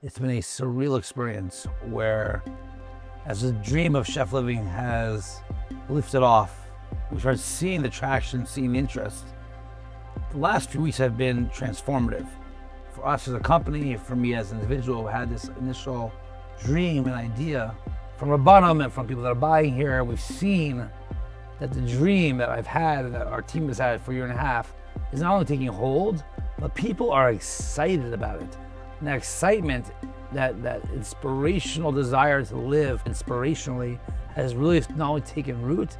It's been a surreal experience where, as the dream of Shefa Living has lifted off, we started seeing the traction, seeing the interest. The last few weeks have been transformative. For us as a company, for me as an individual who had this initial dream and idea, from Rabbanim and from people that are buying here, we've seen that the dream that I've had, that our team has had for a year and a half, is not only taking hold, but people are excited about it. And that excitement, that inspirational desire to live inspirationally has really not only taken root,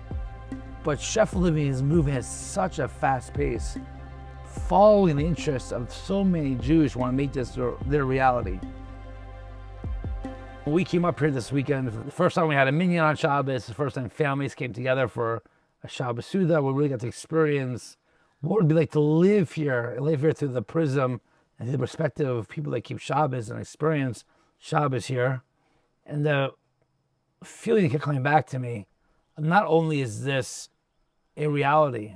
but Shefa Living is moving at such a fast pace, following the interests of so many Jews who want to make this their reality. We came up here this weekend. The first time we had a minyan on Shabbos, the first time families came together for a Shabbos Suda, where we really got to experience what it would be like to live here through the prism and the perspective of people that keep Shabbos and experience Shabbos here. And the feeling that kept coming back to me, not only is this a reality,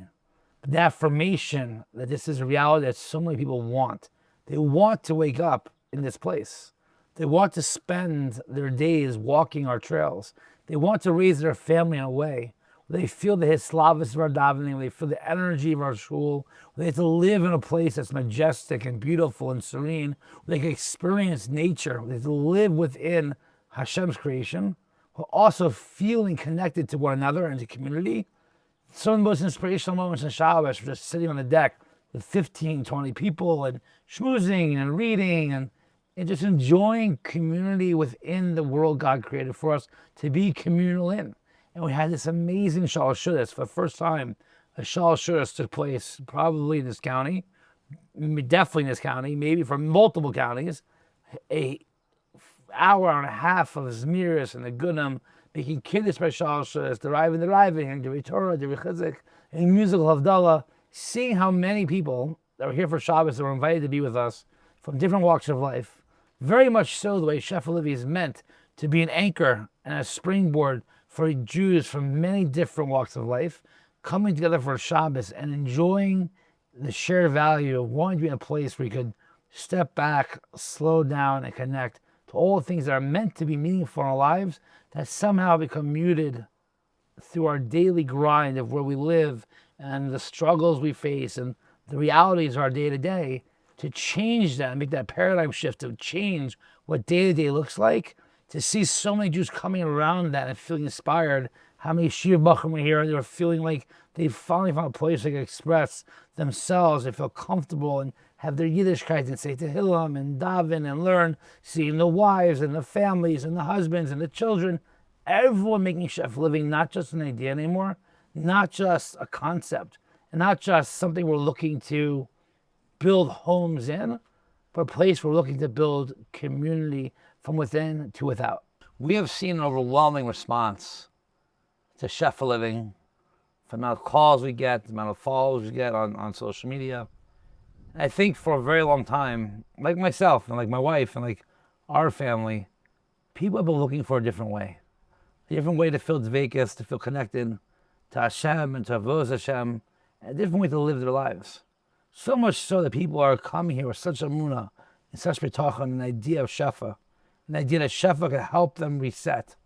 but the affirmation that this is a reality that so many people want. They want to wake up in this place. They want to spend their days walking our trails. They want to raise their family in a way where they feel the hislavus of our davening, where they feel the energy of our shul, where they have to live in a place that's majestic and beautiful and serene, where they can experience nature, where they have to live within Hashem's creation, while also feeling connected to one another and to community. Some of the most inspirational moments in Shabbos were just sitting on the deck with 15, 20 people and schmoozing and reading and just enjoying community within the world God created for us to be communal in. And we had this amazing shuls. For the first time, a shuls took place probably in this county, definitely in this county, maybe from multiple counties. An hour and a half of Zmiris and the Gunim, making kiddush by shuls, deriving, and the Torah, the reconnect, and musical Havdalah, seeing how many people that were here for Shabbos that were invited to be with us from different walks of life. Very much so the way Shefa Living is meant to be an anchor and a springboard for Jews from many different walks of life, coming together for Shabbos and enjoying the shared value of wanting to be in a place where you could step back, slow down, and connect to all the things that are meant to be meaningful in our lives that somehow become muted through our daily grind of where we live and the struggles we face and the realities of our day-to-day. To change that and make that paradigm shift, to change what day-to-day looks like, to see so many Jews coming around that and feeling inspired. How many Shiva Bachim were here and they were feeling like they finally found a place they could express themselves, they feel comfortable and have their Yiddishkeit and say kehilla and daven and learn, seeing the wives and the families and the husbands and the children. Everyone making Shefa Living not just an idea anymore, not just a concept, and not just something we're looking to build homes in, but a place we're looking to build community from within to without. We have seen an overwhelming response to Shefa Living, from the amount of calls we get, the amount of followers we get on social media. And I think for a very long time, like myself and like my wife and like our family, people have been looking for a different way to feel dveikus, to feel connected to Hashem and to avodas Hashem, and a different way to live their lives. So much so that people are coming here with such emunah and such bitachon, an idea of Shefa, an idea that Shefa can help them reset.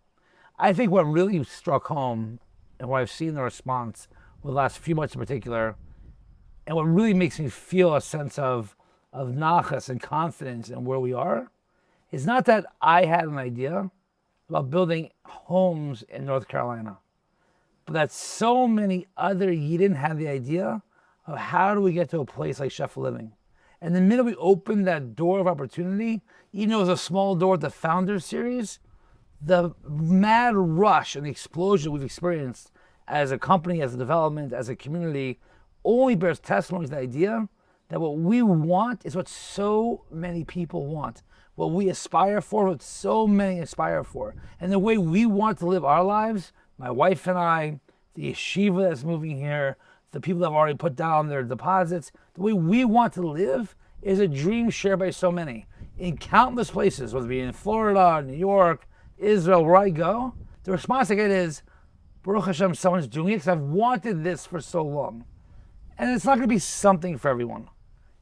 I think what really struck home, and what I've seen the response with the last few months in particular, and what really makes me feel a sense of nachas and confidence in where we are, is not that I had an idea about building homes in North Carolina, but that so many other Yidden had the idea of how do we get to a place like Shefa Living. And the minute we opened that door of opportunity, even though it was a small door at the Founders Series, the mad rush and the explosion we've experienced as a company, as a development, as a community, only bears testimony to the idea that what we want is what so many people want. What we aspire for, what so many aspire for. And the way we want to live our lives, my wife and I, the yeshiva that's moving here, the people that have already put down their deposits, the way we want to live is a dream shared by so many. In countless places, whether it be in Florida, New York, Israel, where I go, the response I get is, Baruch Hashem, someone's doing it because I've wanted this for so long. And it's not going to be something for everyone.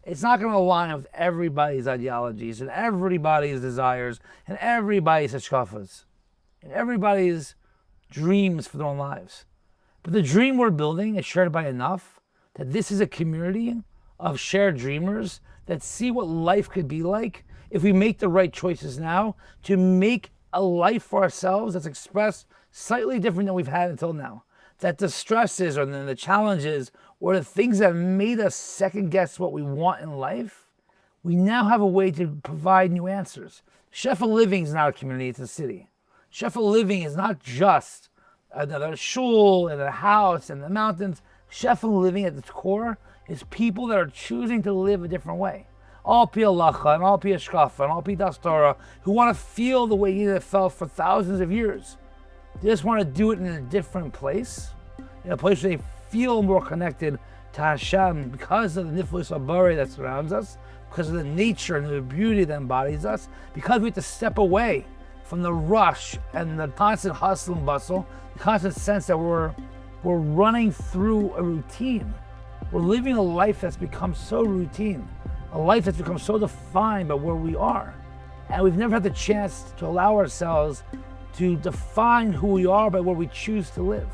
It's not going to align with everybody's ideologies and everybody's desires and everybody's hashkafas and everybody's dreams for their own lives. But the dream we're building is shared by enough that this is a community of shared dreamers that see what life could be like if we make the right choices now to make a life for ourselves that's expressed slightly different than we've had until now. That the stresses or the challenges or the things that made us second guess what we want in life, we now have a way to provide new answers. Shefa Living is not a community, it's a city. Shefa Living is not just another shul and a house and the mountains. Shefa Living at its core is people that are choosing to live a different way. All pi halacha and all pi hashkafa and all pi das Torah, who want to feel the way Yiddishkeit felt for thousands of years. They just want to do it in a different place, in a place where they feel more connected to Hashem because of the niflus habari that surrounds us, because of the nature and the beauty that embodies us, because we have to step away from the rush and the constant hustle and bustle, the constant sense that we're running through a routine. We're living a life that's become so routine, a life that's become so defined by where we are. And we've never had the chance to allow ourselves to define who we are by where we choose to live.